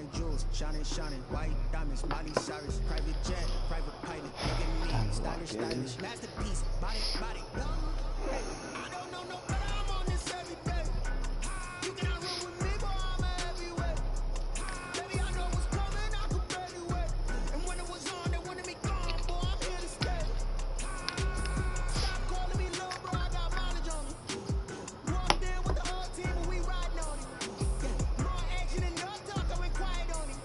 my jewels, shining, shining, white diamonds, Miley Cyrus, private jet, private pilot, look at me, stylish, stylish, masterpiece, body, body, hey, I don't know no better, I'm on this every day. You cannot run with me, boy, I'm a heavyweight. Baby, I know what's coming, I could barely wait. And when it was on, they wanted me gone, boy, I'm here to stay. Stop calling me little bro, I got mileage on me. Walked in with the whole team, and we riding on it. More action and no talk, I went quiet on it.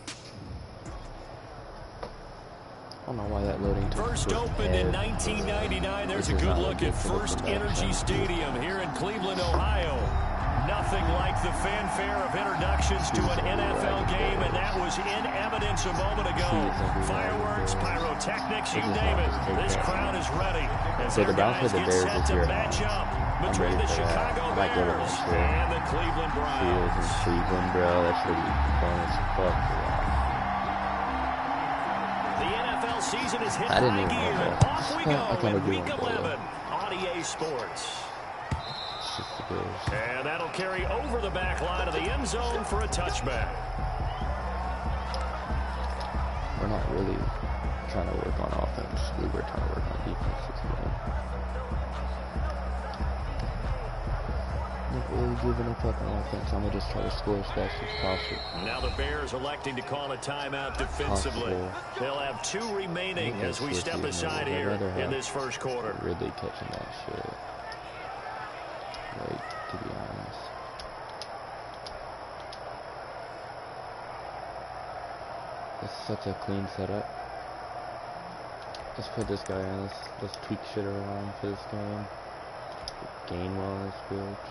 I don't know why that loading took First opened in 1999. There's a good look at First Energy Stadium here in Cleveland, Ohio. Nothing like the fanfare of introductions to an NFL game, and that was in evidence a moment ago. Fireworks, pyrotechnics, you name it. This crowd is ready as their guys get set to match up between the Chicago Bears and the Cleveland Browns. Cleveland, bro. That's really fun as fuck. The NFL season is hit I didn't high even gear, know and that. off we I go kinda in Week do 11 on EA Sports. And that'll carry over the back line of the end zone for a touchback. We're not really trying to work on offense. We were trying to work on defense this game. Not really giving a fuck on offense. I'm gonna just try to score as fast as possible. Now the Bears electing to call a timeout defensively. They'll have 2 remaining as we step aside here in this first quarter. Really catching that shit. Like, to be honest. It's such a clean setup. Let's put this guy in. Let's tweak shit around for this game. Gain well in this bitch.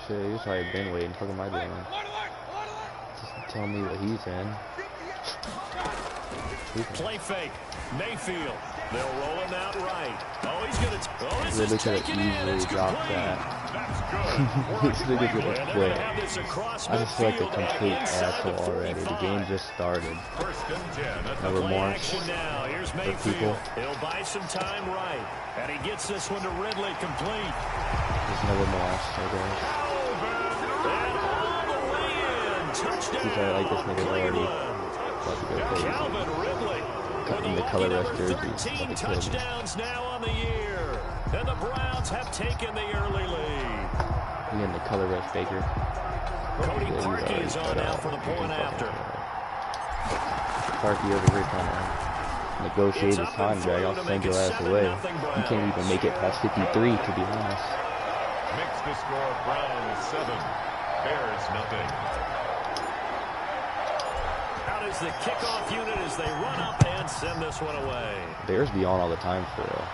Shit, he's probably been waiting. What am I doing? Just tell me what he's in. Play fake. Mayfield. They'll roll him out right. Oh, he's going to... Oh, this really is taken in. It's drop that. This nigga's gonna quit. I just feel like a complete asshole already. The game just started. No remorse for people. He'll buy some time right. And he gets this one to Ridley complete. There's no remorse, I guess. And all the way in. Touchdown. He's like this nigga already. Calvin Ridley. Cutting the color rush jersey. 13 touchdowns now on the year. And the Browns have taken the early lead. He in the color rush Baker. Cody Parkey is on now for the point after. Parkey over here trying to negotiate his time drag. I'll send your ass away. You can't even make it past 53, to be honest. Makes the score Browns 7, Bears nothing. Out is the kickoff unit as they run up and send this one away. Bears be on all the time for real.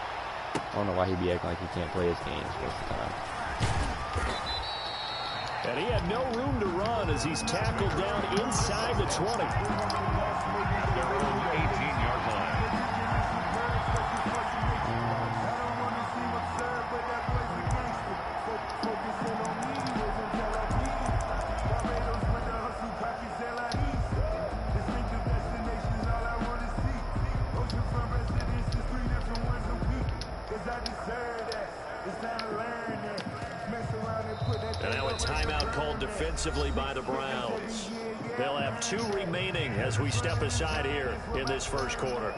I don't know why he'd be acting like he can't play his games most of the time. And he had no room to run as he's tackled down inside the 20. Their own 18-yard line. And now a timeout called defensively by the Browns. They'll have 2 remaining as we step aside here in this first quarter.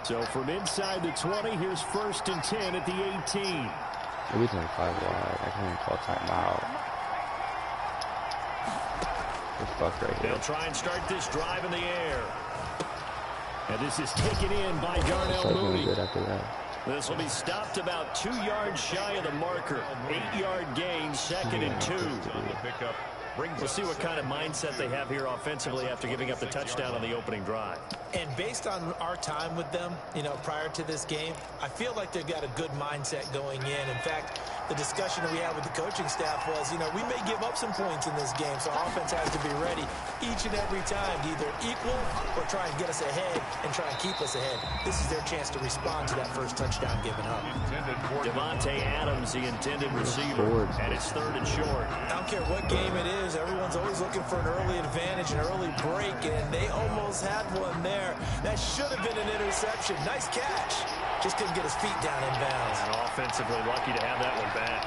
So from inside the 20, here's 1st and 10 at the 18. Everything 5 wide. I can't even call timeout. Fuck right here. They'll try and start this drive in the air. And this is taken in by Darnell Mooney. Good after that. This will be stopped about 2 yards shy of the marker. 8-yard gain, 2nd and 2. We'll see what kind of mindset they have here offensively after giving up the touchdown on the opening drive. And based on our time with them, you know, prior to this game, I feel like they've got a good mindset going in. In fact, the discussion that we had with the coaching staff was, you know, we may give up some points in this game, so offense has to be ready each and every time to either equal or try and get us ahead and try and keep us ahead. This is their chance to respond to that first touchdown given up. Devontae Adams, the intended receiver, and it's 3rd and short. I don't care what game it is, everyone's always looking for an early advantage, an early break, and they almost had one there. That should have been an interception. Nice catch. Just couldn't get his feet down in bounds. And offensively lucky to have that one back.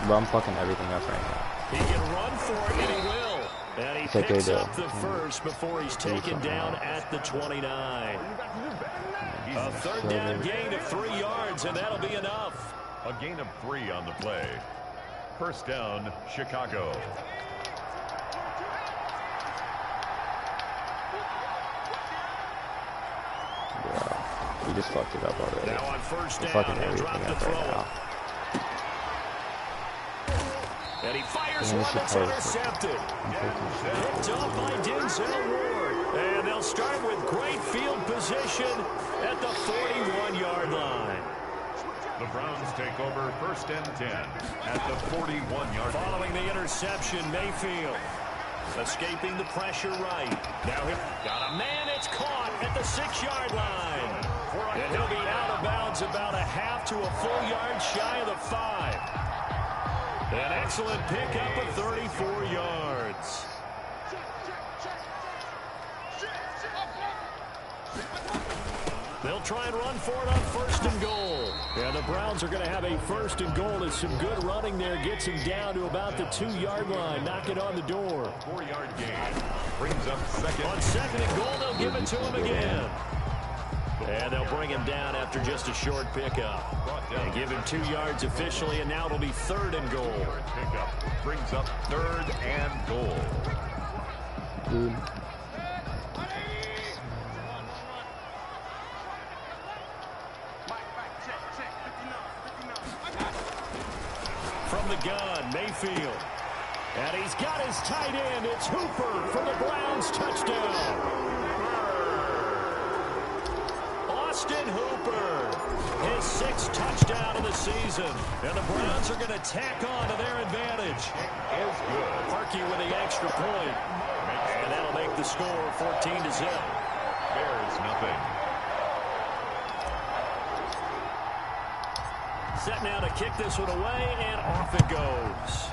Bro, I'm fucking everything up right now. He can run for it, and he will. And he picks up the first before he's taken down at the 29. A 3rd down gain of 3 yards, and that'll be enough. A gain of 3 on the play. 1st down, Chicago. Yeah, he just fucked it up already. Now on 1st down, fucking he'll drop the throw. Right now. And he fires one that's intercepted. Picked up by Denzel Ward. And they'll start with great field position at the 41-yard line. The Browns take over 1st and 10 at the 41-yard line. Following the interception, Mayfield escaping the pressure right. Now he got a man. It's caught at the 6-yard line. And he'll be out of bounds about a half to a full yard shy of the 5. An excellent pickup of 34 yards. They'll try and run for it on 1st and goal. And the Browns are going to have a 1st and goal. As some good running there gets him down to about the 2-yard line. Knock it on the door. 4-yard gain. Brings up 2nd. On 2nd and goal, they'll give it to him again. And they'll bring him down after just a short pickup. And give him 2 yards officially, and now it'll be 3rd and goal. Pickup brings up 3rd and goal. Dude. From the gun, Mayfield. And he's got his tight end. It's Hooper for the Browns touchdown. Austin Hooper, his 6th touchdown of the season. And the Browns are going to tack on to their advantage. Is good. Parkey with the extra point. And that'll make the score 14-0. Bears nothing. Set now to kick this one away, and off it goes.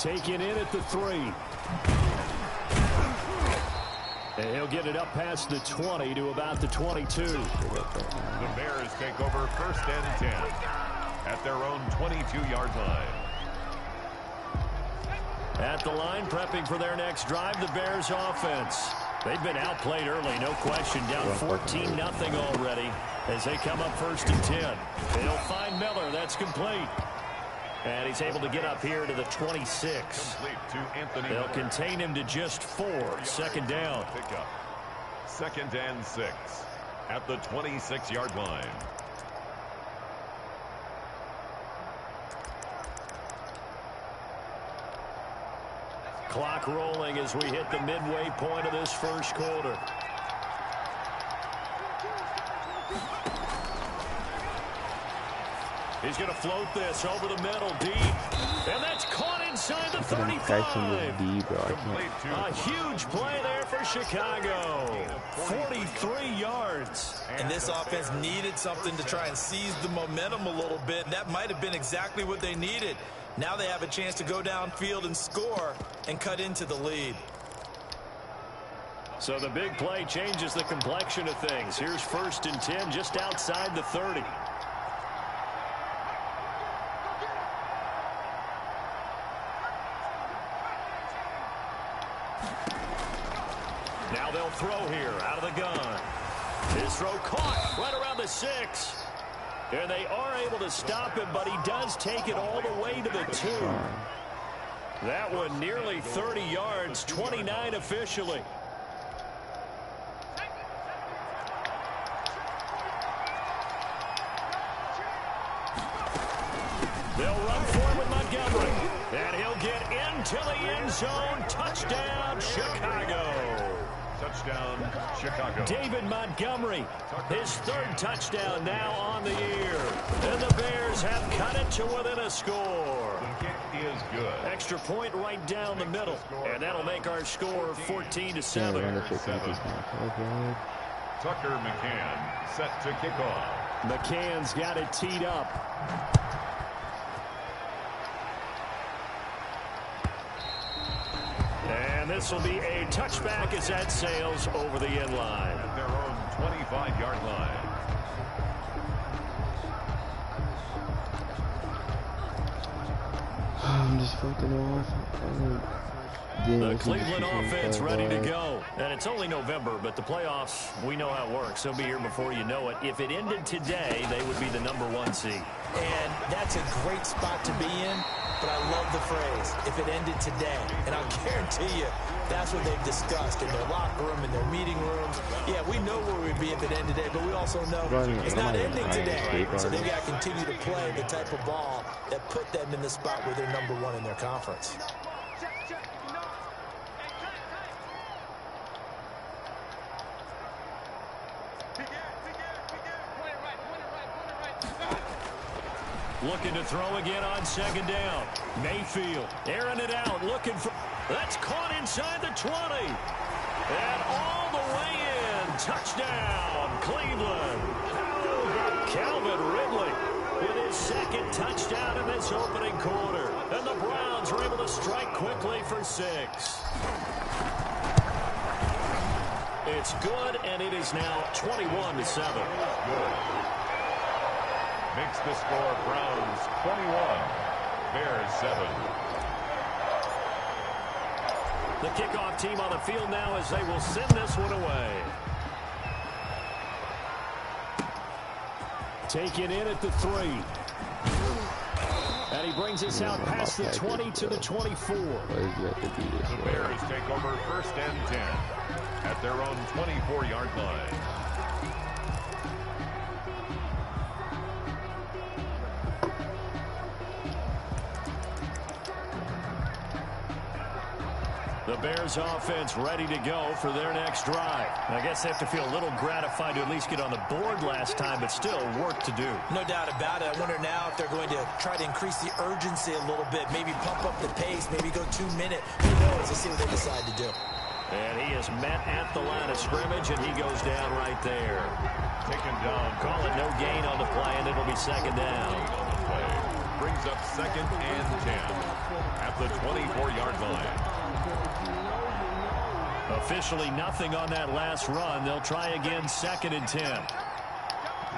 Taken in at the 3. And he'll get it up past the 20 to about the 22. The Bears take over 1st and 10 at their own 22-yard line. At the line, prepping for their next drive, the Bears offense. They've been outplayed early, no question. Down 14-0 already as they come up 1st and 10. They'll find Miller. That's complete. And he's able to get up here to the 26. They'll contain him to just 4. 2nd down. Pickup. 2nd and 6 at the 26-yard line. Clock rolling as we hit the midway point of this 1st quarter. He's going to float this over the middle deep. And that's caught inside the 35. A huge play there for Chicago. 43 yards. And this offense needed something to try and seize the momentum a little bit. That might have been exactly what they needed. Now they have a chance to go downfield and score and cut into the lead. So the big play changes the complexion of things. Here's 1st and 10 just outside the 30. Now they'll throw here out of the gun. His throw caught right around the 6. And they are able to stop him, but he does take it all the way to the 2. That one nearly 30 yards, 29 officially. They'll run for it with Montgomery. And he'll get into the end zone. Touchdown, Chicago. Touchdown, Chicago. David Montgomery, his third touchdown now on the year. And the Bears have cut it to within a score. The kick is good. Extra point right down the middle. And that'll make our score 14-7. Tucker McCann set to kick off. McCann's got it teed up. And this will be a touchback as that sails over the end line. At their own 25-yard line. I'm just fucking off. The Cleveland offense ready to go. And it's only November, but the playoffs, we know how it works. They'll be here before you know it. If it ended today, they would be the #1 seed. And that's a great spot to be in, but I love the phrase, if it ended today. And I'll guarantee you, that's what they've discussed in their locker room, in their meeting rooms. Yeah, we know where we'd be if it ended today, but we also know it's not ending today. So they've got to continue to play the type of ball that put them in the spot where they're #1 in their conference. Looking to throw again on second down. Mayfield airing it out, looking for... That's caught inside the 20. And all the way in. Touchdown, Cleveland. Calvin Ridley with his second touchdown in this opening quarter. And the Browns are able to strike quickly for 6. It's good, and it is now 21-7. Good. Makes the score Browns 21, Bears 7. The kickoff team on the field now as they will send this one away. Taken in at the 3. And he brings us out past the 20 to the 24. The Bears take over 1st and 10 at their own 24-yard line. The Bears offense ready to go for their next drive. I guess they have to feel a little gratified to at least get on the board last time, but still work to do. No doubt about it. I wonder now if they're going to try to increase the urgency a little bit, maybe pump up the pace, maybe go 2 minutes. Who knows? Let's see what they decide to do. And he is met at the line of scrimmage, and he goes down right there. Taken down. Call it no gain on the play, and it'll be second down. Brings up 2nd and 10 at the 24-yard line. Officially nothing on that last run. They'll try again 2nd and 10. Yeah,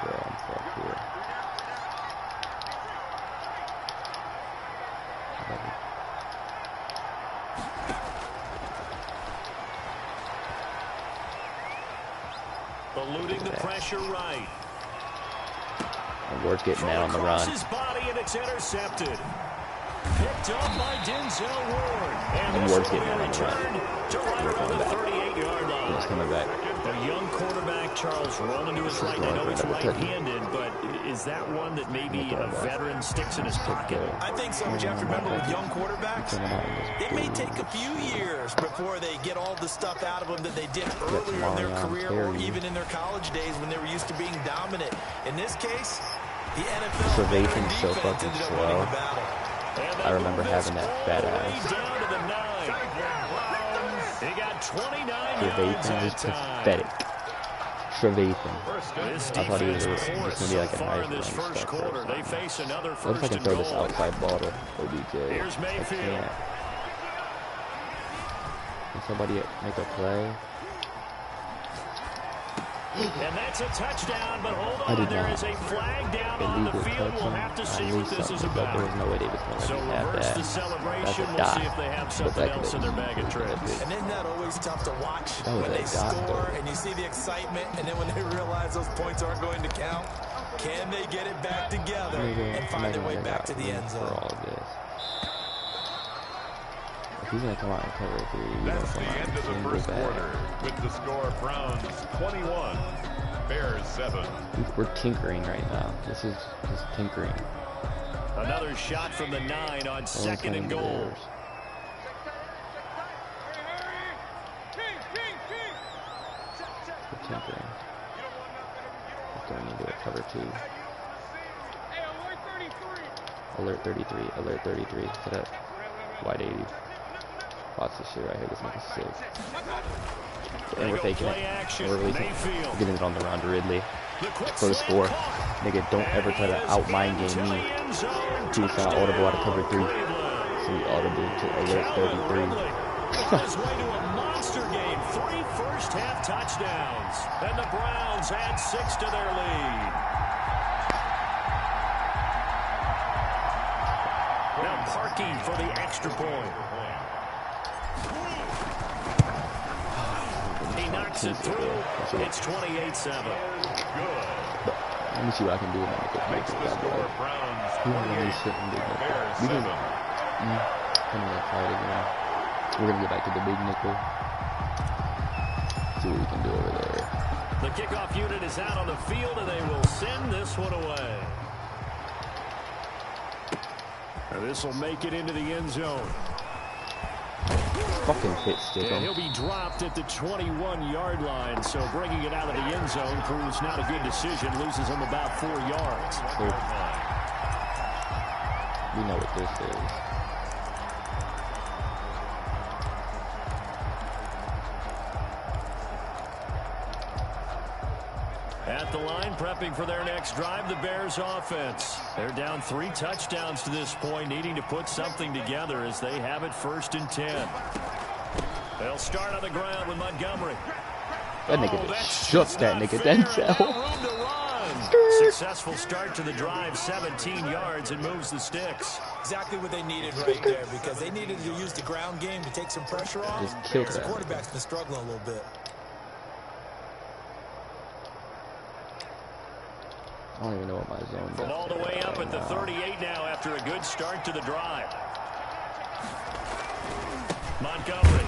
I'm fucked here. Eluding the pressure right. Work it now on the run. His body and it's intercepted. Picked up by Denzel Ward. And Ward's getting it on the run. To right around the 38-yard line. He's coming back. A young quarterback, Charles, rolling to his right. I know it's right-handed, but is that one that maybe a veteran sticks in his pocket? I think so, but you have to remember with young quarterbacks, it may take a few years before they get all the stuff out of them that they did earlier in their career or even in their college days when they were used to being dominant. In this case, the NFL Surveying's so fucking slow. I remember having that fat ass. Down to the 9. He got 29 yards Trevathan is pathetic. Trevathan. I thought he was just going to be like a nice run stuff. They face another What if I can throw this outside ball to OBJ? Here's Mayfield. I can't. Can somebody make a play? And that's a touchdown, but hold on, there is a flag down on the field. We'll have to see what this is about. There was no way they was going to So have reverse that. the celebration. We'll see if they have something else in their bag of tricks. And isn't that always tough to watch when they score and you see the excitement, and then when they realize those points aren't going to count? Can they get it back together and find their way back to the end zone? For all of this. If he's going to come out and cover 3, that's the end of the first quarter with the score Browns 21, Bears 7. We're tinkering right now. This is just tinkering. Another shot from the 9 on 2nd and goal. Alert 33. Alert 33. To that wide 80. Watch this shit right here. This nigga's sick. And we're taking it. And we're releasing it. We're getting it on the round to Ridley. For the score. Nigga, don't ever try to out-mind game me. Dude, trying to audible out of cover 3. So we audible to Alert 33. His way to a monster game. 3 first-half touchdowns. And the Browns add 6 to their lead. Now Parkey for the extra point. He knocks it through. It's 28-7. Let me see what I can do with my nickel. We can come in that fight again. We're gonna get back to the big nickel. See what we can do over there. The kickoff unit is out on the field, and they will send this one away. And this will make it into the end zone. Fucking hit stick. And he'll be dropped at the 21-yard line, so bringing it out of the end zone proves not a good decision. Loses him about 4 yards. We know what this is. At the line, prepping for their next drive, the Bears offense. They're down 3 touchdowns to this point, needing to put something together as they have it 1st and 10. They'll start on the ground with Montgomery. That nigga shook that nigga Denzel. Successful start to the drive, 17 yards, and moves the sticks. Exactly what they needed right there, because they needed to use the ground game to take some pressure off. Just killed The that. quarterback's been struggling a little bit. I don't even know what my zone does. From all the way up at the 38 now after a good start to the drive. Montgomery.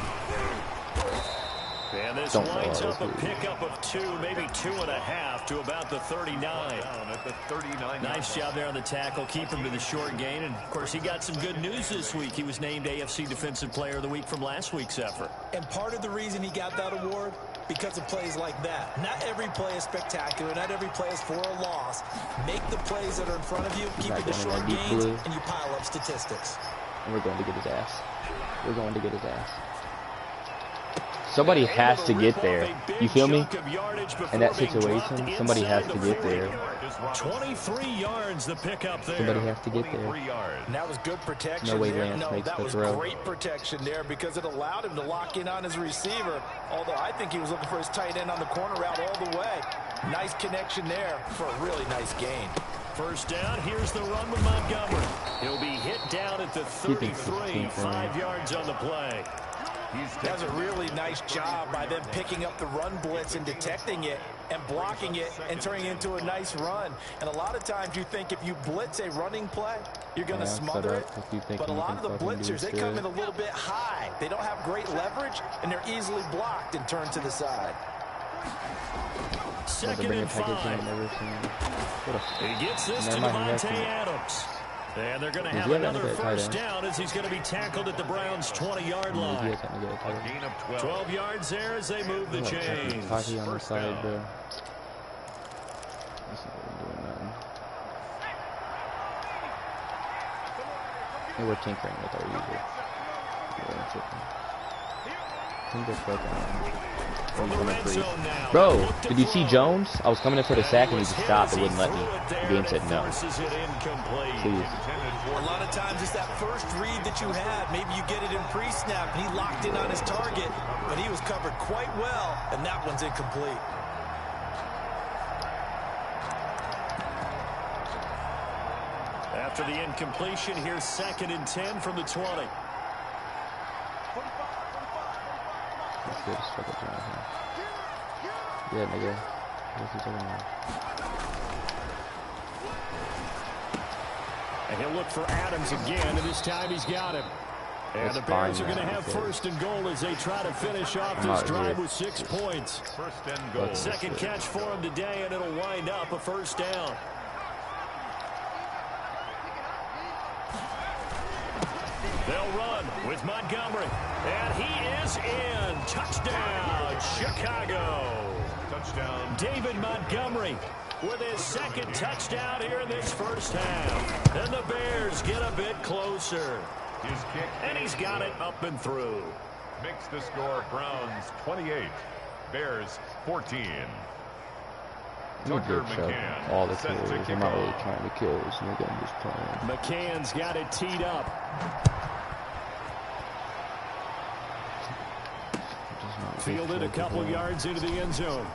And this winds up a pickup of 2, maybe 2.5 to about the 39. At the 39. Nice job there on the tackle. Keep him to the short gain. And, of course, he got some good news this week. He was named AFC Defensive Player of the Week from last week's effort. And part of the reason he got that award, because of plays like that. Not every play is spectacular. Not every play is for a loss. Make the plays that are in front of you, keep it to short gains, and you pile up statistics. And we're going to get his ass. We're going to get his ass. Somebody has to get there. You feel me? In that situation, somebody has to get there. 23 yards the pickup there. Somebody has to get there. And that was good protection. No way there. Lance makes that the was throw. Great protection there because it allowed him to lock in on his receiver. Although I think he was looking for his tight end on the corner route all the way. Nice connection there for a really nice gain. First down, here's the run with Montgomery. He'll be hit down at the 33, 5 yards on the play. He does a really nice job by them picking up the run blitz and detecting it and blocking it and turning it into a nice run. And a lot of times you think if you blitz a running play, you're going to smother it. But a lot of the blitzers, they come in a little bit high. They don't have great leverage, and they're easily blocked and turned to the side. 2nd and 5. He gets this to Devontae Adams. And they're going to have another first down as he's going to be tackled at the Browns' 20-yard line. 12 yards there as they move the chains. Party on the side, bro. Hey, we're tinkering with our user. Bro, did you see Jones? I was coming in for the sack and he just stopped. It wouldn't let me. The game said no. Please. A lot of times it's that first read that you had. Maybe you get it in pre-snap and he locked in on his target, but he was covered quite well, and that one's incomplete. After the incompletion, here's 2nd and 10 from the 20. Yeah, nigga. What's he talking about? And he'll look for Adams again, and this time he's got him. And the Bears are going to have 1st and goal as they try to finish off this drive with 6 points. 1st and goal. 2nd catch for him today, and it'll wind up a first down. They'll run with Montgomery. And he is in. Touchdown, Chicago. Touchdown. David Montgomery with his second touchdown here in this first half. And the Bears get a bit closer. His kick. And he's got it up and through. Makes the score Browns 28, Bears 14. Tucker McCann all the set to carries. kick I'm not really off. trying to kill this nigga. I'm just playing. McCann's got it teed up. Fielded a couple yards into the end zone.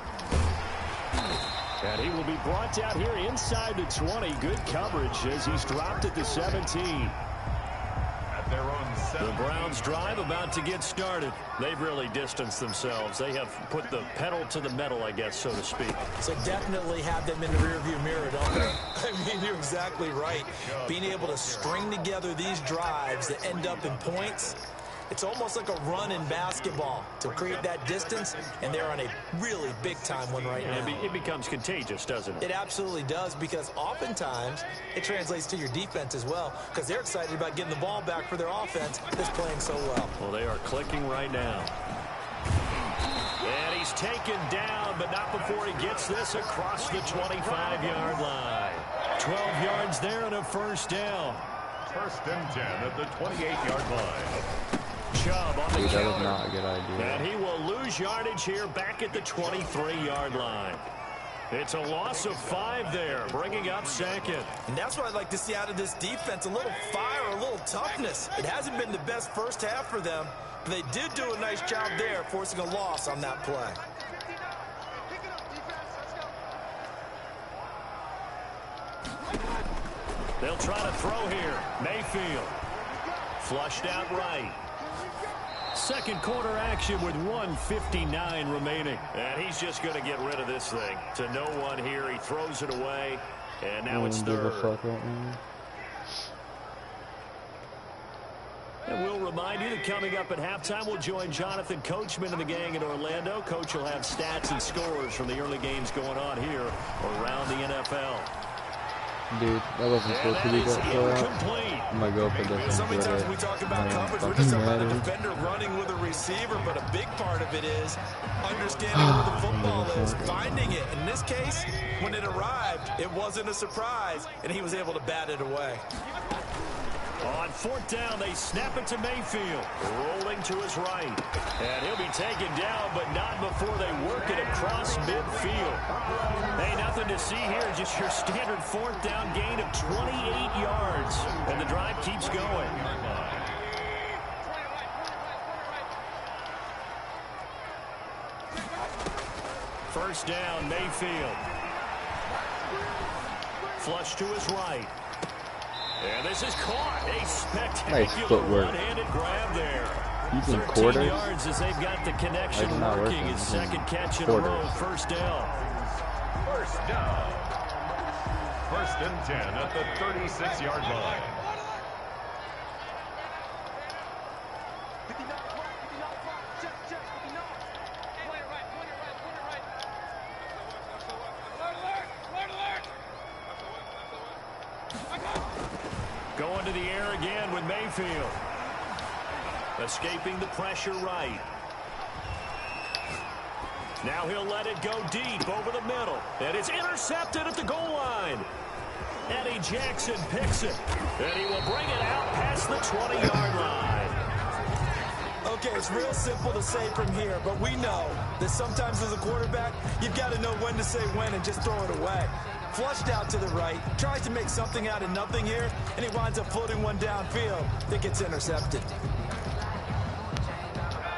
And he will be brought down here inside the 20. Good coverage as he's dropped at the 17. Their own the Browns drive about to get started. They've really distanced themselves. They have put the pedal to the metal, I guess, so to speak. So definitely have them in the rearview mirror, don't they? I mean, you're exactly right. Being able to string together these drives that end up in points, it's almost like a run in basketball to create that distance, and they're on a really big-time one right now. It becomes contagious, doesn't it? It absolutely does, because oftentimes it translates to your defense as well, because they're excited about getting the ball back for their offense that's playing so well. Well, they are clicking right now. And he's taken down, but not before he gets this across the 25-yard line. 12 yards there and a first down. First and 10 at the 28-yard line. Chubb on the That counter. is not a good idea. And he will lose yardage here back at the 23-yard line. It's a loss of 5 there, bringing up second. And that's what I'd like to see out of this defense, a little fire, a little toughness. It hasn't been the best first half for them, but they did do a nice job there, forcing a loss on that play. They'll try to throw here. Mayfield. Flushed out right. Second quarter action with 1:59 remaining. And he's just going to get rid of this thing. To no one here. He throws it away. And now it's third. And we'll remind you that coming up at halftime, we'll join Jonathan Coachman and the gang in Orlando. Coach will have stats and scores from the early games going on here around the NFL. Dude, that wasn't supposed to be that far. I'm gonna go for this. So many times we talk about coverage, we're just talking about the defender running with a receiver, but a big part of it is understanding where the football is, finding it. In this case, when it arrived, it wasn't a surprise, and he was able to bat it away. On fourth down, they snap it to Mayfield. Rolling to his right. And he'll be taken down, but not before they work it across midfield. Hey, nothing to see here. Just your standard fourth down gain of 28 yards. And the drive keeps going. First down, Mayfield. Flush to his right. And this is caught. A spectacular one-handed grab there. Using 13 quarters? yards as they've got the connection working. His second catch in a row. First down. First down. First and 10 at the 36-yard line. Going to the air again with Mayfield. Escaping the pressure right. Now he'll let it go deep over the middle. And it's intercepted at the goal line. Eddie Jackson picks it. And he will bring it out past the 20-yard line. Okay, it's real simple to say from here, but we know that sometimes as a quarterback, you've got to know when to say when and just throw it away. Flushed out to the right, tries to make something out of nothing here, and he winds up floating one downfield that gets intercepted.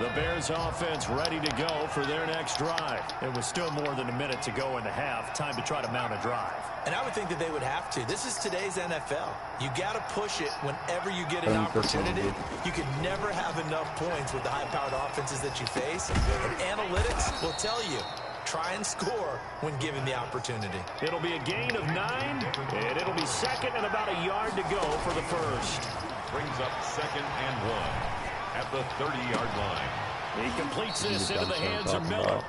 The Bears offense ready to go for their next drive. It was still more than a minute to go in the half. Time to try to mount a drive. And I would think that they would have to. This is today's NFL. You got to push it whenever you get an opportunity. You can never have enough points with the high-powered offenses that you face. And analytics will tell you, try and score when given the opportunity. It'll be a gain of 9, and it'll be second and about a yard to go for the first. Brings up second and 1 at the 30-yard line. He completes this into the hands of Miller.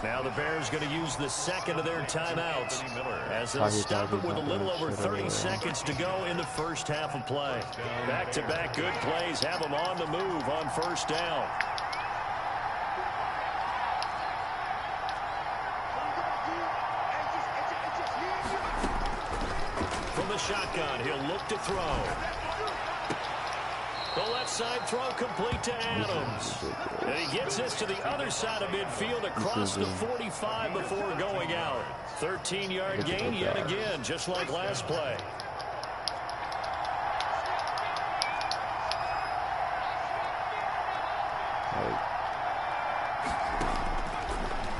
Now the Bears going to use the second of their timeouts as they'll stop it with a little over 30 seconds to go in the first half of play. Back-to-back good plays have them on the move on first down. the shotgun. He'll look to throw. The left side throw complete to Adams. And he gets this to the other side of midfield across the 45 before going out. 13-yard gain yet again, just like last play.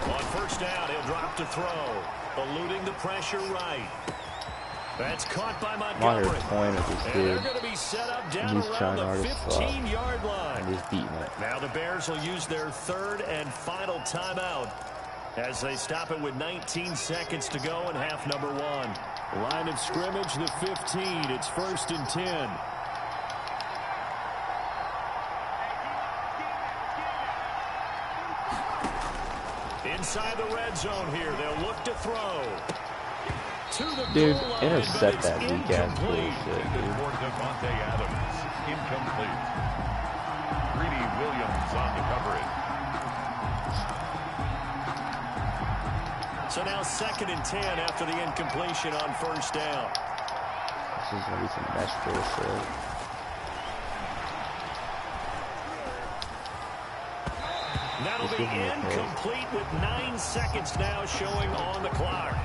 On first down, he'll drop to throw. Eluding the pressure right. That's caught by Montgomery. Point of this dude. They're going to be set up down around the 15-yard line. And he's beating it. Now the Bears will use their third and final timeout as they stop it with 19 seconds to go in half number one. Line of scrimmage, the 15. It's 1st and 10. Inside the red zone here. They'll look to throw. Dude, intercept that weak ass bullshit, dude. For Devontae Adams, incomplete. Greedy Williams on the coverage. So now 2nd and 10 after the incompletion on first down. This is gonna be some mesh bullshit. That'll be incomplete with 9 seconds now showing on the clock.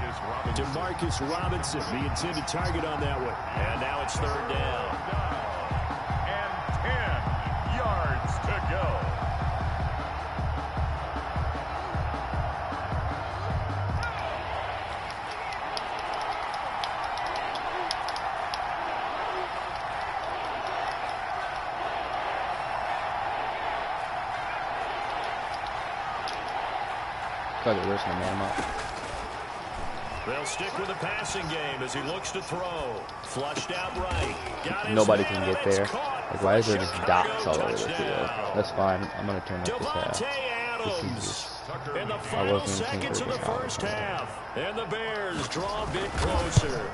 DeMarcus Robinson, the intended target on that one. And now it's 3rd down. And 10 yards to go. Where's my man up? They'll stick with the passing game as he looks to throw. Flushed out right. Nobody can get there. Like, why is there just dots all over the field? That's fine. I'm gonna turn up this half. Adams in the final seconds of the first half. And the Bears draw a bit closer.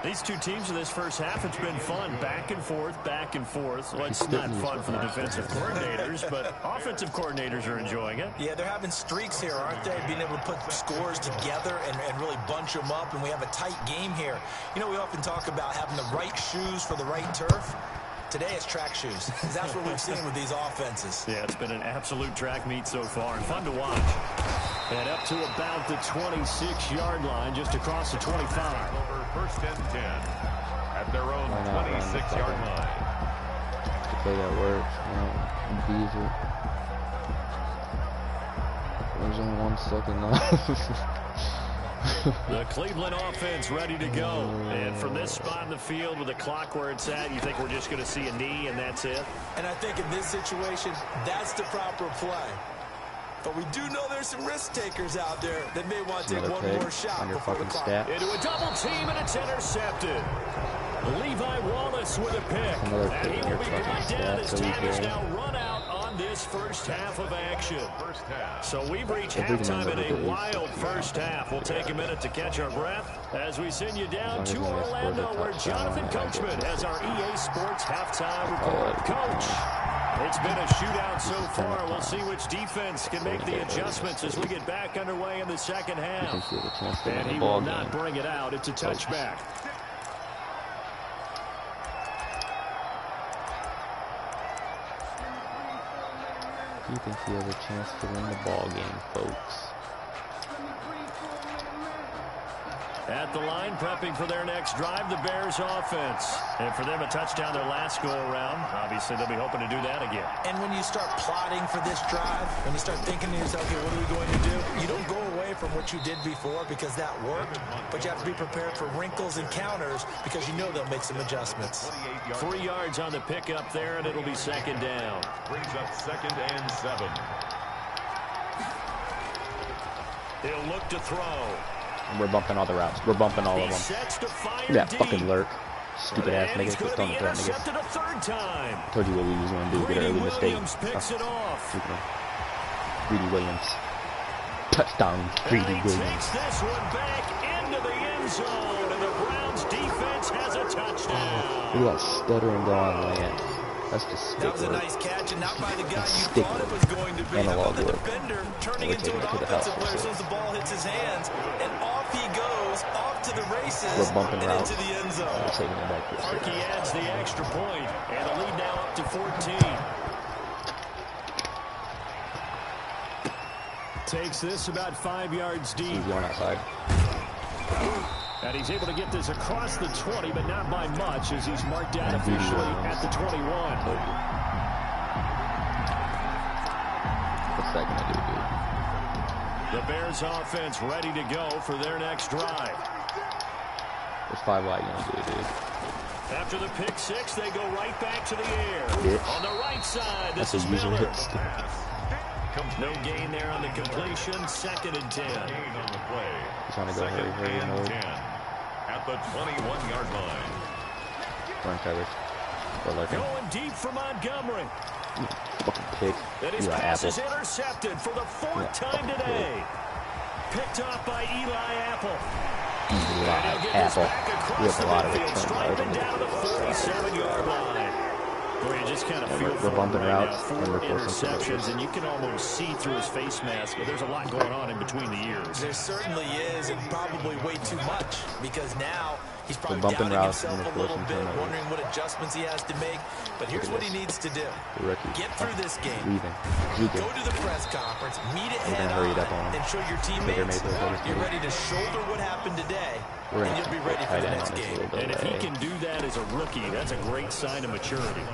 These two teams in this first half, it's been fun. Back and forth, back and forth. Well, it's not fun for the defensive coordinators, but offensive coordinators are enjoying it. Yeah, they're having streaks here, aren't they? Being able to put scores together and really bunch them up, and we have a tight game here. You know, we often talk about having the right shoes for the right turf. Today it's track shoes. That's what we've seen with these offenses. Yeah, it's been an absolute track meet so far, and fun to watch. And up to about the 26-yard line, just across the 25. Over 1st and 10 at their own 26-yard line. To play that works, bees it. There's only 1 second left. The Cleveland offense ready to go. And from this spot in the field with the clock where it's at, you think we're just going to see a knee and that's it? And I think in this situation, that's the proper play. But we do know there's some risk takers out there that may want to take one more shot before the clock. Into a double team, and it's intercepted. Levi Wallace with a pick. And he will be brought down as time is now run out on this first half of action. So we've reached halftime in a wild first half. We'll take a minute to catch our breath as we send you down to Orlando, where Jonathan Coachman has our EA Sports halftime report. Coach, it's been a shootout so far. We'll see which defense can make the adjustments as we get back underway in the second half. And he will not bring it out. It's a touchback. You think he has a chance to win the ball game, folks? At the line, prepping for their next drive, the Bears offense. And for them, a touchdown their last go-around. Obviously, they'll be hoping to do that again. And when you start plotting for this drive, when you start thinking to yourself, okay, what are we going to do? You don't go away from what you did before because that worked, but you have to be prepared for wrinkles and counters because you know they'll make some adjustments. 3 yards on the pickup there, and it'll be second down. Brings up 2nd and 7. He'll look to throw. We're bumping all the routes. We're bumping all of them. Yeah, fucking lurk. Stupid ass nigga. Just don't throw niggas. Told you what we was going to do. Get an early mistake. Greedy Williams. Touchdown, Greedy Williams. Takes this one back into the end zone, and the Browns defense has a touchdown. Look at that stutter and go on land. That's just stick That was a work. nice catch, and not by the guy you thought it was going to be. Analog How about the work. defender turning into an offensive player as soon as the ball hits his hands, and off he goes, off to the races. We're bumping and routes. into the end zone. Taking it back this Harkey way. adds the extra point, and the lead now up to 14. Takes this about 5 yards deep. He's going outside. And he's able to get this across the 20, but not by much, as he's marked out officially at the 21. What's that going to do, dude? The Bears offense ready to go for their next drive. What's 5 wide going to do, dude? After the pick six, they go right back to the air. Bitch. On the right side, this That's is a user Miller. hit. No gain there on the completion. 2nd and 10. On the play. He's trying to go hurry and mode. 10 at the 21-yard line. Run coverage. Or like him. Going deep for Montgomery. Fucking pig. And his You got pass Apple. is intercepted for the 4th Yeah, time fucking today. Picked off by Eli Apple. And he'll Eli get this Apple. back We across have the a lot of midfield, return striping yards. down to the 47-yard line. Boy, you just kind of feel we're for him bumping right routes, now. and 4 we're forcing interceptions, turnovers. and you can almost see through his face mask, but there's a lot going on in between the ears. There certainly is, and probably way too much, because now he's probably bumping doubting routes himself and a we're little forcing bit, turnovers. wondering what adjustments he has to make. But here's what he needs to do. The rookie. Get through this game. Leaving. Go to the press conference, meet it We're head gonna hurry on, it up on him. and show your Bigger teammates Mayfield, better you're team. ready to shoulder what happened today, We're and gonna you'll be ready for tight the end next on this game. little And if he delay. can do that as a rookie, that's a great sign of maturity.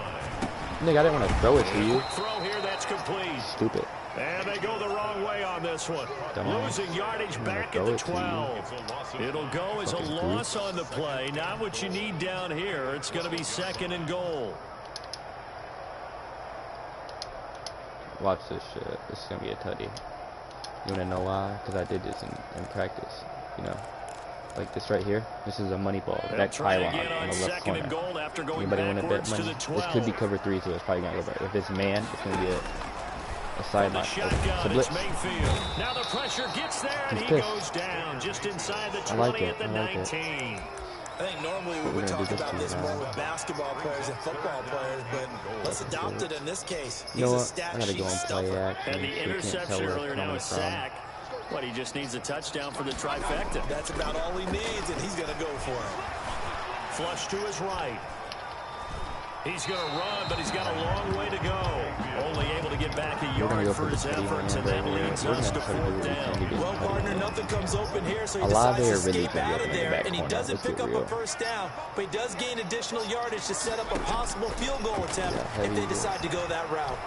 Nigga, I didn't want to throw it to you. Quick throw here, that's complete. Stupid. And they go the wrong way on this one. Dumbass. Losing yardage I'm gonna back throw at the it to you. 12. It'll go as a Fucking loss on the play. Not what you need down here. It's going to be 2nd and goal. Watch this shit. This is going to be a tutty. You want to know why? Because I did this in practice. You know, like this right here. This is a money ball. They'll That try pylon again on on the left 2nd and corner. goal after going Anybody want to bet backwards to money? the This could be 12. cover 3, so it's probably going to go back. If it's man, it's going to be a From sideline. the It's a shotgun, blitz. it's Mayfield. Now the pressure gets there, and He's he pissed. goes down just inside the 20 I like it. at the I like it. 19. I think normally we We're would gonna talk do this about to this you, more man. with basketball players and football players, but let's adopt it in this case. You know He's a what? stat I got to sheet go and play stuffer. action. And the so you can't tell interception where earlier it's now coming is from. sack. But he just needs a touchdown for the trifecta. That's about all he needs, and he's going to go for it. Flush to his right. He's going to run, but he's got a long way to go. Only able to get back a We're going to yard go for for his the city efforts, and that leads We're going us to to try to do 4th what we can to down. get Well, partner, nothing comes open here, so he Olave decides to or really escape can out get of in the there, back and he corner. doesn't Let's pick get up real. a first down, but he does gain additional yardage to set up a possible field goal attempt Yeah, if they heavy. decide to go that route.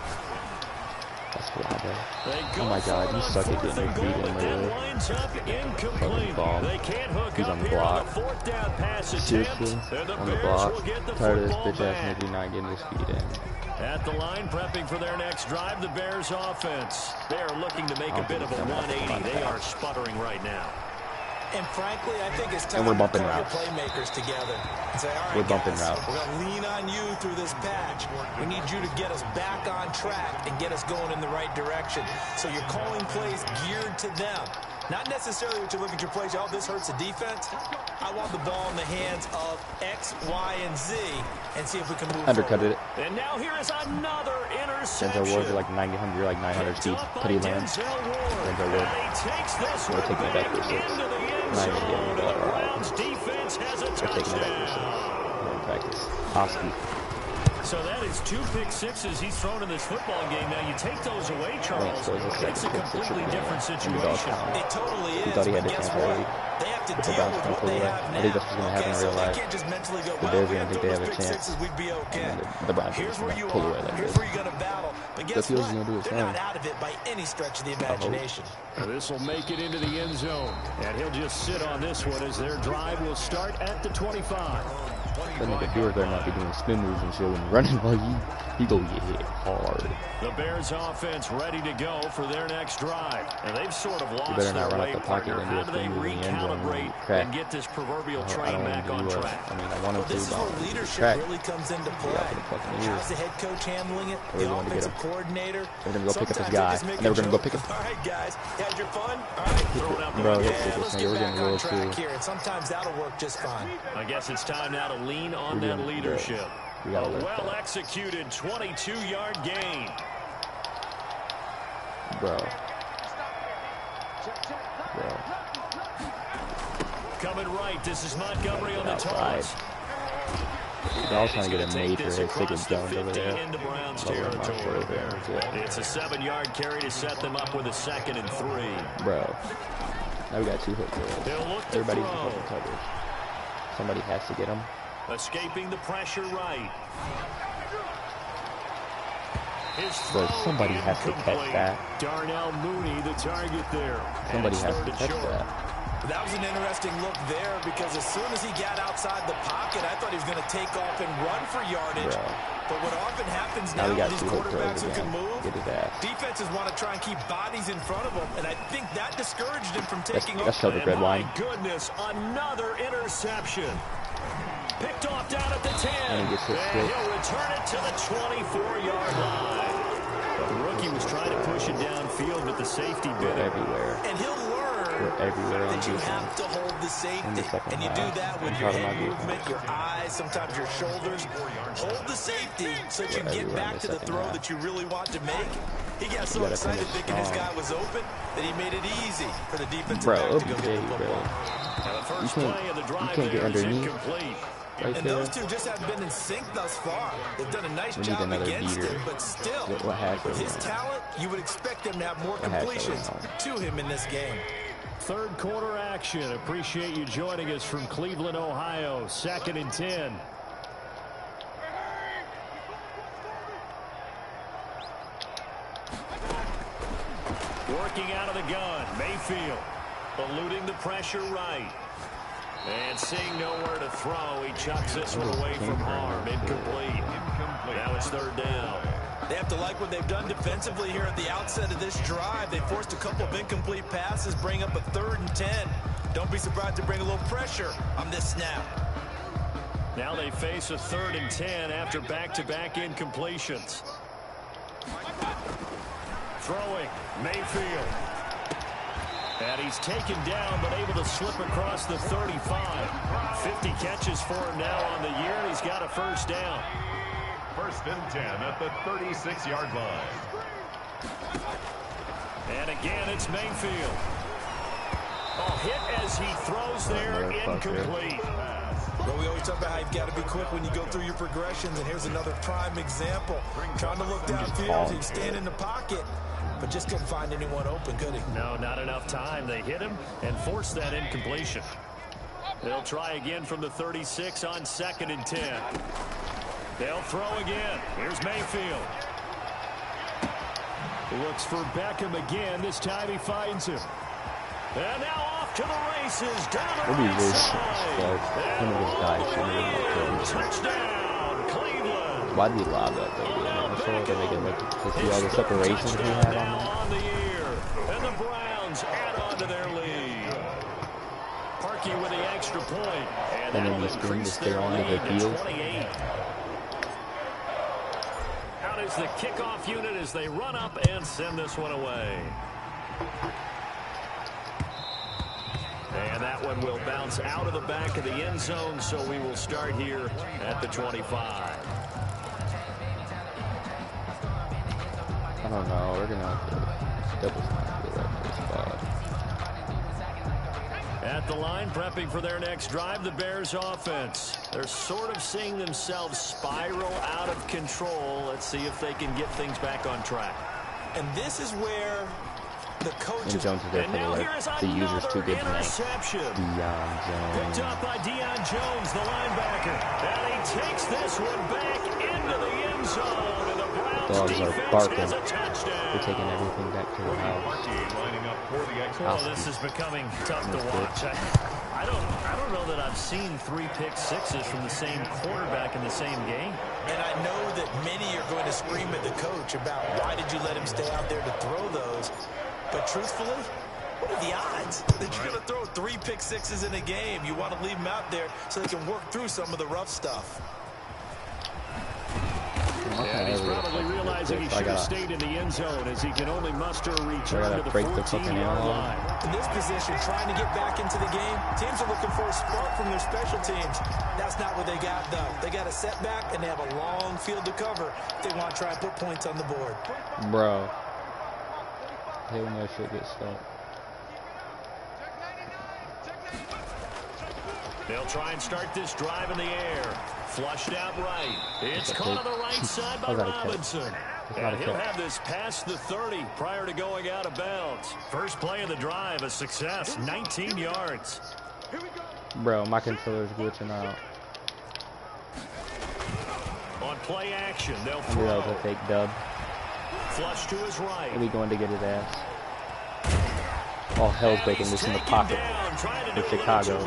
That's Olave. They Oh go my for God, it you on suck at 4th getting and your goal, feet in but that there. lines up incomplete. Ball. They can't hook He's up on the here on block. the 4th down pass attempt. Seriously, And the on the Bears block. will get the Tired of this football bitch ass back. nigga not getting his feet in. At the line, prepping for their next drive, the Bears offense. They are looking to make a bit of a 180. They are sputtering right now. And frankly, I think it's time And we're to bumping call your routes. playmakers together and say, all right, We're bumping guys, routes. we're going to lean on you through this patch. We need you to get us back on track and get us going in the right direction. So you're calling plays geared to them. Not necessarily what you look at your plays, oh, this hurts the defense. I want the ball in the hands of X, Y, and Z and see if we can move Undercutted forward. it. And now here is another interception. Denzel Ward's like 900, you're like 900 speed. Put he lands. Denzel Ward. And he takes this We're one taking it back back for six. into the end Not even zone. getting And the the ball. Browns defense has a We're taking it back for touchdown. six. We're in practice. Oski. So that is 2 pick sixes he's thrown in this football game. Now you take those away, Charles, so it's a it's a second pick six completely again. different Underdog situation. count. It totally is. He thought he had but the guess chance what? already. They have to The deal Browns with gonna what pull they away. have I now. think that's what's gonna happen in so real they life. can't just mentally go, The well, Bears we are have gonna think they those have a pick chance. sixes, we'd be okay. And the Browns are Here's just where gonna you pull are. away like Here's this. where you're going to battle. But guess Fields what? is gonna do his They're not thing. out of it by any stretch of the imagination. This will make it into the end zone. And he'll just sit on this one as their drive will start at the 25. That nigga Beard better not be doing spin moves and shit when running while he go get hit hard. The Bears offense ready to go for their next drive. And they've sort of lost better not their run out way, the pocket partner. and do How a do they spin move in the end zone and recalibrate crack. and get this proverbial I train don't back on want to do track? I mean, I want him Well, this is to, where but leadership crack. really comes into Yeah, play. for the fucking years. How's the head coach handling it? We're The going to get offensive him. coordinator. We're gonna go pick up this Sometimes they guy, just make and then we're a gonna go joke. pick him. All right, guys, you had your fun? All right, throw it out the Bro, window. let's take this Let's nigga. get We're back getting on real track too. here, and sometimes that'll work just fine. I guess it's time now to lean on We're that doing good. leadership. We gotta A let that. well-executed 22-yard gain. Bro. Coming right. This is Montgomery on the toss. They're all trying to get a major hit, sacred zone over there. Into Browns territory. It's a 7-yard carry to set them up with a 2nd and 3. Bro, now we got 2 hit girls. Everybody's in fucking coverage. Somebody has to get them. Escaping the pressure right. Bro, somebody has to catch that. Darnell Mooney, the target there. Somebody has to catch that. That was an interesting look there because as soon as he got outside the pocket, I thought he was going to take off and run for yardage. Bro. But what often happens now with these quarterbacks who can move, defenses want to try and keep bodies in front of them, and I think that discouraged him from taking off. That's the red line. My goodness, another interception. Picked off down at the 10, and he'll return it to the 24-yard line. The rookie was trying to push it downfield, but the safety bit everywhere. And he'll learn that you have to hold the safety. And you do that with your head movement, your eyes, sometimes your shoulders. Hold the safety so that you get back to the throw that you really want to make. He got so excited thinking his guy was open that he made it easy for the defensive back to go get the football. The first play of the drive there is incomplete. And those two just haven't been in sync thus far. They've done a nice job against him, but still, with his talent, you would expect him to have more completions to him in this game. Third quarter action. Appreciate you joining us from Cleveland, Ohio. 2nd and 10. Working out of the gun. Mayfield eluding the pressure right. And seeing nowhere to throw, he chucks this one away from harm. Incomplete. Now it's 3rd down. They have to like what they've done defensively here at the outset of this drive. They forced a couple of incomplete passes, bring up a 3rd and 10. Don't be surprised to bring a little pressure on this snap. Now they face a 3rd and 10 after back-to-back incompletions. Throwing, Mayfield. And he's taken down, but able to slip across the 35. 50 catches for him now on the year, and he's got a 1st down. 1st and 10 at the 36-yard line. And again, it's Mayfield. Oh, hit as he throws there, incomplete. Well, we always talk about how you've got to be quick when you go through your progressions, and here's another prime example. Trying to look downfield, he's standing in the pocket, but just couldn't find anyone open, could he? No, not enough time. They hit him and forced that incompletion. They'll try again from the 36 on 2nd and 10. They'll throw again. Here's Mayfield. Looks for Beckham again. This time he finds him. And now off to the races. Down the right side. Touchdown, Cleveland. Why did he lob that though? I'm sure they're making look to see all the separations he had on the year. And the Browns add on to their lead. Parkey with the extra point. And then he's going to stay on to the field. 28. Out is the kickoff unit as they run up and send this one away. And that one will bounce out of the back of the end zone, so we will start here at the 25. I don't know. We're going to have to double this spot. At the line, prepping for their next drive, the Bears offense. They're sort of seeing themselves spiral out of control. Let's see if they can get things back on track. And this is where the coaches... Jones is there for the user's too good tonight. Deion Jones. Picked up by Deion Jones, the linebacker. And he takes this one back into the end zone. And the Browns defense barking. has a touchdown. They're taking everything back to the house. Well, this is becoming tough to watch. I don't know that I've seen 3 pick sixes from the same quarterback in the same game. And I know that many are going to scream at the coach about why did you let him stay out there to throw those. But truthfully, what are the odds that you're going to throw 3 pick sixes in a game? You want to leave them out there so they can work through some of the rough stuff. And he's probably realizing he should have stayed in the end zone as he can only muster a return to the 14-yard line. In this position, trying to get back into the game, teams are looking for a spark from their special teams. That's not what they got, though. They got a setback, and they have a long field to cover if they want to try and put points on the board. Bro. I hate when that shit gets stuck. They'll try and start this drive in the air. Flushed out right. It's caught on the right side by Robinson. And he'll have this past the 30 prior to going out of bounds. First play of the drive, a success, 19 yards. Bro, my controller's glitching out. On play action, they'll throw. That was a fake dub. Flush to his right. Are we going to get his ass? Oh, hell's breaking loose in the pocket with Chicago.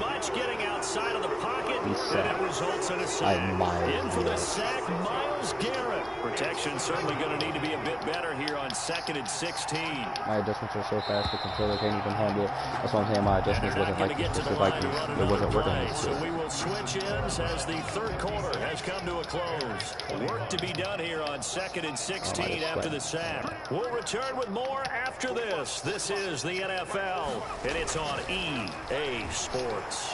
He's sacked. I admire in for the sack, Myles Garrett. Protection certainly going to need to be a bit better here on 2nd and 16. My adjustments are so fast, the controller can't even handle it. That's what I'm saying, my adjustments wasn't like this. It wasn't working. So we will switch ends as the third quarter has come to a close. Work to be done here on 2nd and 16 after the sack. We'll return with more after this. This is the NFL, and it's on EA Sports.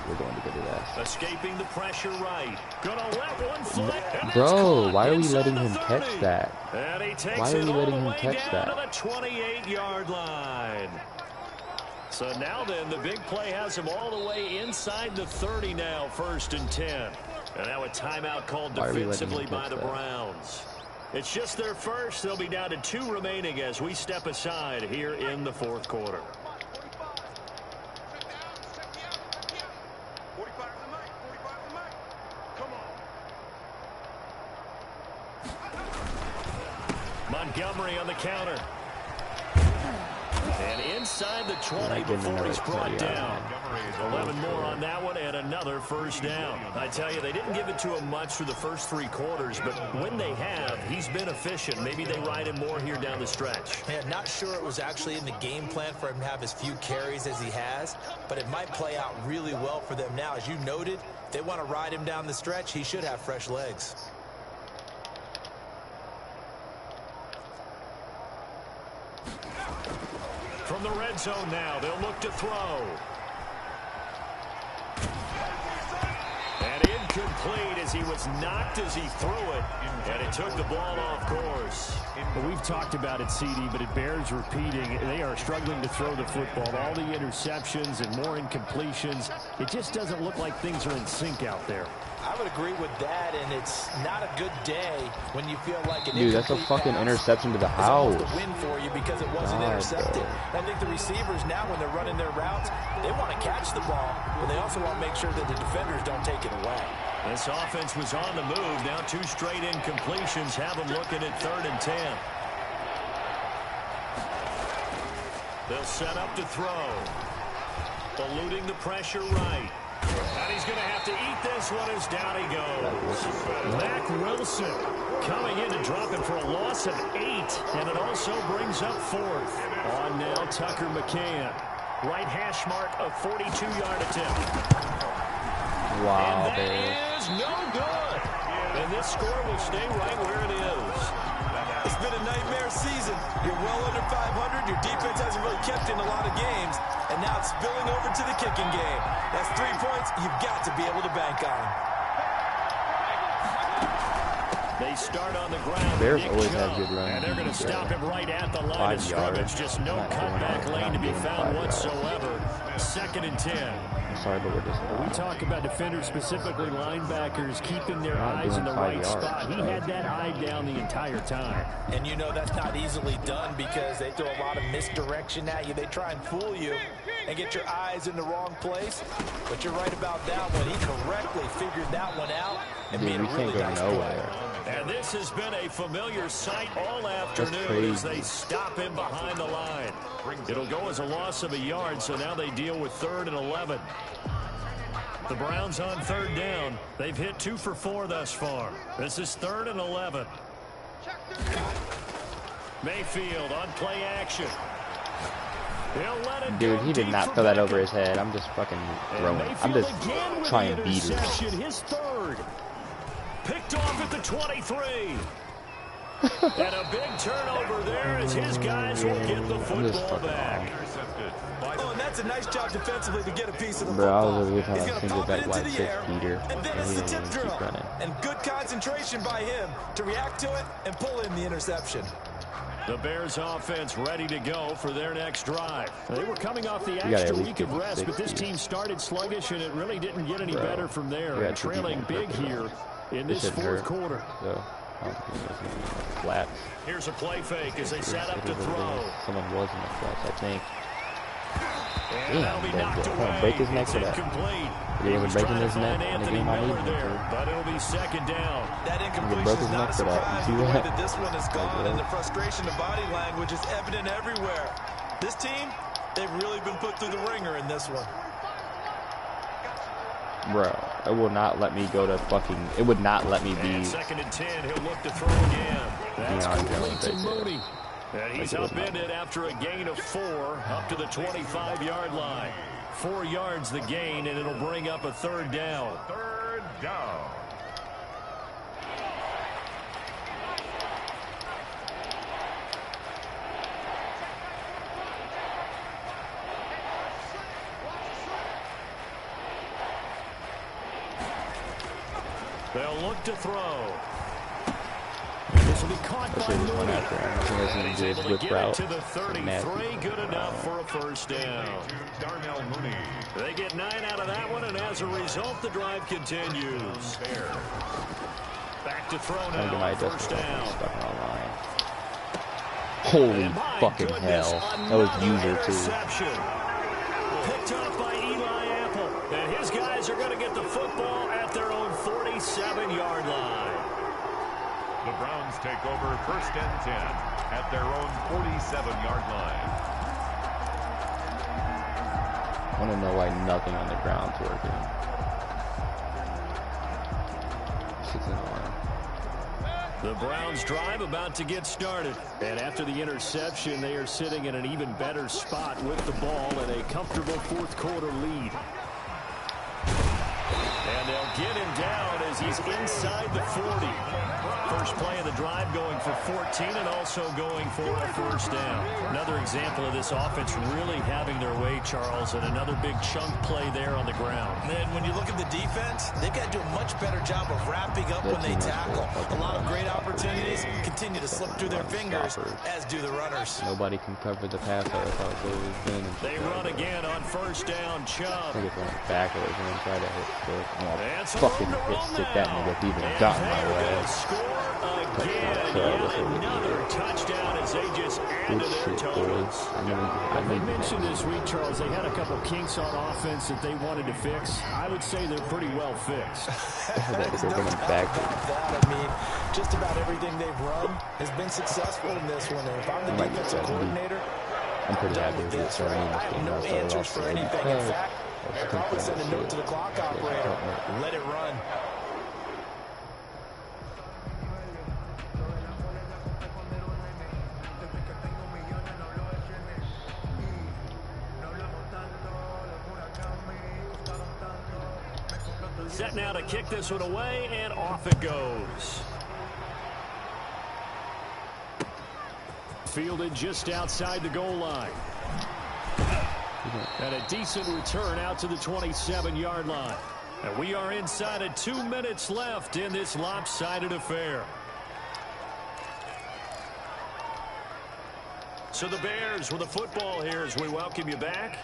We're going to get his ass. Escaping the pressure right. Gonna let one fly. Bro, why are we letting him catch that? And he takes Why are we letting him catch that? To the 28-yard line. So now then, the big play has him all the way inside the 30 now, 1st and 10. And now a timeout called defensively by the Browns. It's just their first. They'll be down to 2 remaining as we step aside here in the 4th quarter. Montgomery on the counter. And inside the 20 before he's brought down. 11 more on that one and another first down. I tell you, they didn't give it to him much for the first 3 quarters, but when they have, he's been efficient. Maybe they ride him more here down the stretch. Man, not sure it was actually in the game plan for him to have as few carries as he has, but it might play out really well for them now. As you noted, if they want to ride him down the stretch, he should have fresh legs. From the red zone now, they'll look to throw. And incomplete as he was knocked as he threw it. And it took the ball off course. Well, we've talked about it, CD, but it bears repeating. They are struggling to throw the football. All the interceptions and more incompletions. It just doesn't look like things are in sync out there. I would agree with that, and it's not a good day when you feel like an dude, that's a fucking interception to the house. A win for you because it wasn't intercepted. I think the receivers now, when they're running their routes, they want to catch the ball, but they also want to make sure that the defenders don't take it away. This offense was on the move. Now 2 straight incompletions have them looking at 3rd and 10. They'll set up to throw. Eluding the pressure right. And he's going to have to eat this one as down he goes. Mack Wilson coming in to drop it for a loss of 8. And it also brings up 4th. On now, Tucker McCann. Right hash mark, a 42-yard attempt. Wow, and that is no good. And this score will stay right where it is. It's been a nightmare season. You're well under 500. Your defense hasn't really kept in a lot of games. And now it's spilling over to the kicking game. That's 3 points you've got to be able to bank on. They start on the ground. Bears always have good runs. And they're going to stop him right at the line of scrimmage. Just no cutback lane to be found whatsoever. 2nd and 10. I'm sorry, but we're just we talk about defenders, specifically linebackers, keeping their eyes in the right spot. He had that eye down the entire time. And you know that's not easily done because they throw a lot of misdirection at you. They try and fool you and get your eyes in the wrong place. But you're right about that one. He correctly figured that one out and made a really nice play. And this has been a familiar sight all afternoon as they stop him behind the line. It'll go as a loss of a yard, so now they deal with 3rd and 11. The Browns on 3rd down. They've hit 2 for 4 thus far. This is 3rd and 11. Mayfield on play action. Dude, he did not throw that over his head. I'm just fucking throwing. I'm just trying beaters. His 3rd. Picked off at the 23. And a big turnover there as his guys will get the football back. Oh, and that's a nice job defensively to get a piece of the Bro, football. I was really trying He's to going to think pop of it that into like the air, 6 meter. and then it's the tip drill. And good concentration by him to react to it and pull in the interception. The Bears offense ready to go for their next drive. They were coming off the extra week of rest, but this team started sluggish, and it really didn't get any better from there. Trailing big here in this fourth quarter. So, flat. Here's a play fake as they set up to throw. Someone was in the flats, I think. And that'll be knocked away. Break his neck for that. He was breaking his neck in the game I need him to. But it'll be second down. That incompletion is not a surprise. The way that this one is gone, and the frustration of body language is evident everywhere. This team, they've really been put through the ringer in this one. Bro, it will not let me go to fucking. It would not let me be. And second and 10, he'll look to throw again. That's complete to Mooney. And he's upended after a gain of 4 up to the 25-yard line. 4 yards the gain, and it'll bring up a third down. Third down. They'll look to throw. This will be caught by Mooney. He's able to get it to the 33. Good enough for a first down. They get 9 out of that one, and as a result, the drive continues. Back to throw now. First down. Holy fucking hell. That was user too. Picked off by Eli Apple. And his guys are going to get the football at their own 47-yard line. The Browns take over first and 10 at their own 47-yard line. I want to know why nothing on the ground's working. Shit's annoying. The Browns drive about to get started. And after the interception, they are sitting in an even better spot with the ball and a comfortable fourth quarter lead. And they'll get him down as he's inside the 40. First play of the drive going for 14 and also going for a first down. Another example of this offense really having their way, Charles, and another big chunk play there on the ground. And then when you look at the defense, they've got to do a much better job of wrapping up when they tackle. A lot of great opportunities continue to slip through their fingers, as do the runners. Nobody can cover the pass. They run again on first down. Chubb. I think it's going backwards and then try to hit stick. I'm gonna fucking hit stick that nigga if he even got in my way. Another touchdown as they just added their totals. They mentioned this week, Charles, they had a couple kinks on offense that they wanted to fix. I would say they're pretty well fixed. There's no doubt about that. I mean, just about everything they've run has been successful in this one. And if I'm the defensive coordinator, I'm pretty happy with this. No answers for anything. In fact, I'd probably send a note to the clock operator. Let it run. Set now to kick this one away, and off it goes. Fielded just outside the goal line. And a decent return out to the 27-yard line. And we are inside of 2 minutes left in this lopsided affair. So the Bears with the football here as we welcome you back.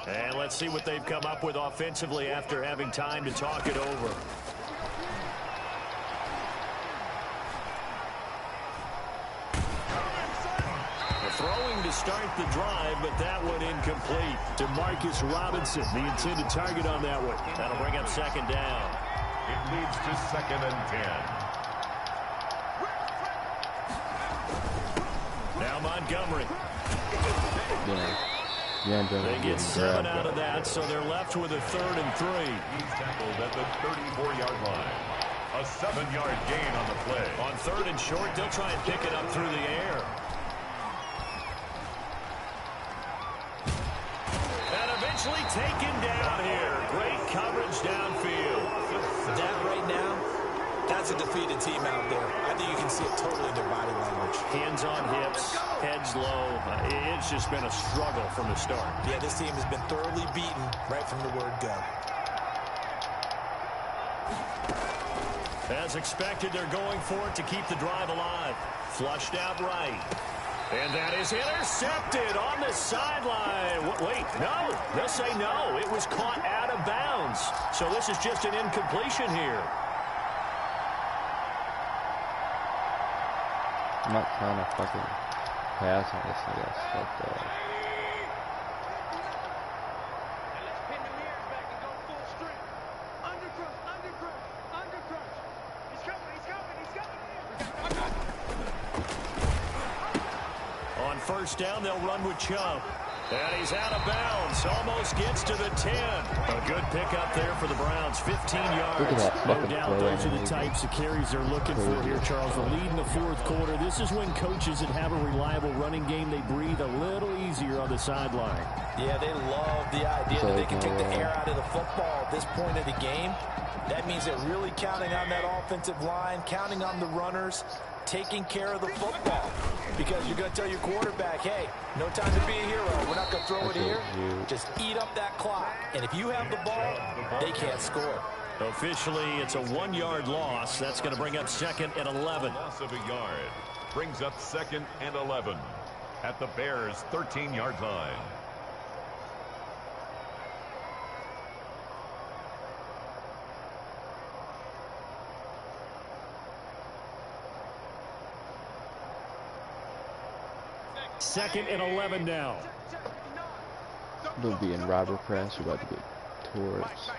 And let's see what they've come up with offensively after having time to talk it over. Throwing to start the drive, but that one incomplete. To Marcus Robinson, the intended target on that one. That'll bring up second down. It leads to second and 10. Now Montgomery. They get 7 out of that, so they're left with a 3rd and 3. He's tackled at the 34-yard line. A 7-yard gain on the play. On 3rd and short, they'll try and pick it up through the air. And eventually taken down here. Great coverage downfield. That right now, that's a defeated team out there. I think you can see it totally in their body language. Hands on hips, heads low. It's just been a struggle from the start. Yeah, this team has been thoroughly beaten right from the word go. As expected, they're going for it to keep the drive alive. Flushed out right. And that is intercepted on the sideline. Wait, no. They'll say no. It was caught out of bounds. So this is just an incompletion here. I'm not trying to fucking pass on this, I guess. But, first down, they'll run with Chubb. And he's out of bounds. Almost gets to the 10. A good pickup there for the Browns. 15 yards. No doubt those are the types of carries they're looking for here, Charles. The lead in the fourth quarter. This is when coaches that have a reliable running game, they breathe a little easier on the sideline. Yeah, they love the idea that they can take the air out of the football at this point of the game. That means they're really counting on that offensive line, counting on the runners, taking care of the football. Because you're going to tell your quarterback, hey, no time to be a hero. We're not going to throw it here. Just eat up that clock. And if you have the ball, they can't score. Officially, it's a 1-yard loss. That's going to bring up 2nd and 11. Loss of a yard brings up 2nd and 11 at the Bears' 13-yard line. Second and 11 now. They'll be in robber press. We're about to get towards.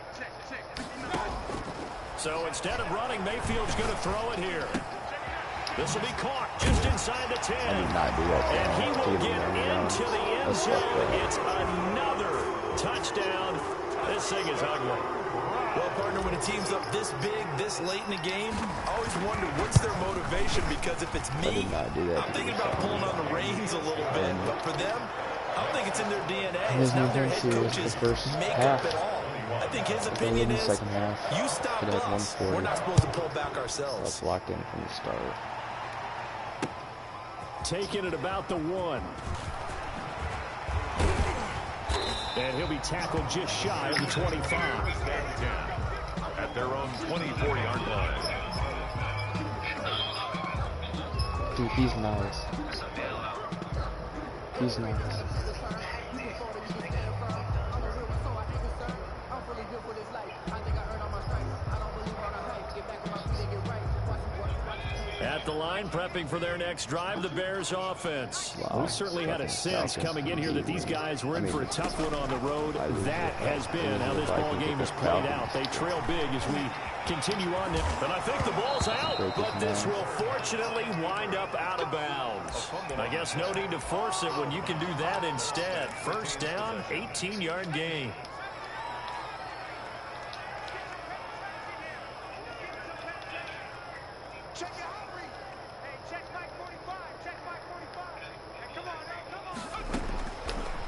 So instead of running, Mayfield's going to throw it here. This will be caught just inside the 10. I did not do that. And he will get into the end zone. It's another touchdown. This thing is ugly. Well, partner, when a team's up this big, this late in the game, I always wonder what's their motivation, because if it's me, I'm thinking about pulling on the reins a little bit. But for them, I don't think it's in their DNA. It's not their head coach's makeup at all. I think his opinion is, you stop us, we're not supposed to pull back ourselves. That's locked in from the start. Taking it about the 1. And he'll be tackled just shy of the 25. At their own 24-yard line. Dude, he's nice. He's nice. At the line, prepping for their next drive, the Bears offense. Wow. We certainly had a sense coming in here that these guys were in for a tough one on the road. That has been how this ball game has played out. They trail big as we continue on. And I think the ball's out, but this will fortunately wind up out of bounds. I guess no need to force it when you can do that instead. First down, 18-yard gain.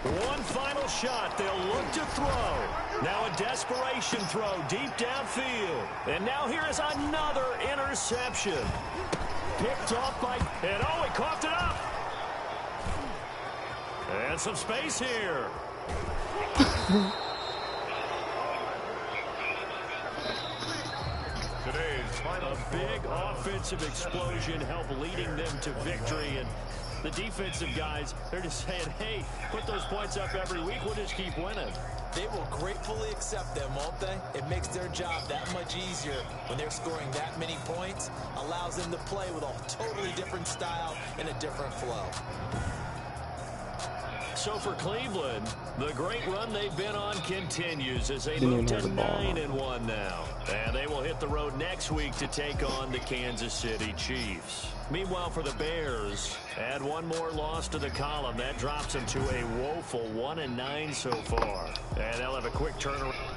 One final shot. They'll look to throw. Now a desperation throw deep downfield. And now here is another interception. Picked off by... And oh, he coughed it up. And some space here. Today's final. A big offensive explosion helped leading them to victory. And the defensive guys, they're just saying, hey, put those points up every week. We'll just keep winning. They will gratefully accept them, won't they? It makes their job that much easier when they're scoring that many points. Allows them to play with a totally different style and a different flow. So for Cleveland, the great run they've been on continues as they move to 9-1 now. And they will hit the road next week to take on the Kansas City Chiefs. Meanwhile, for the Bears, add one more loss to the column. That drops them to a woeful 1-9 so far. And they'll have a quick turnaround.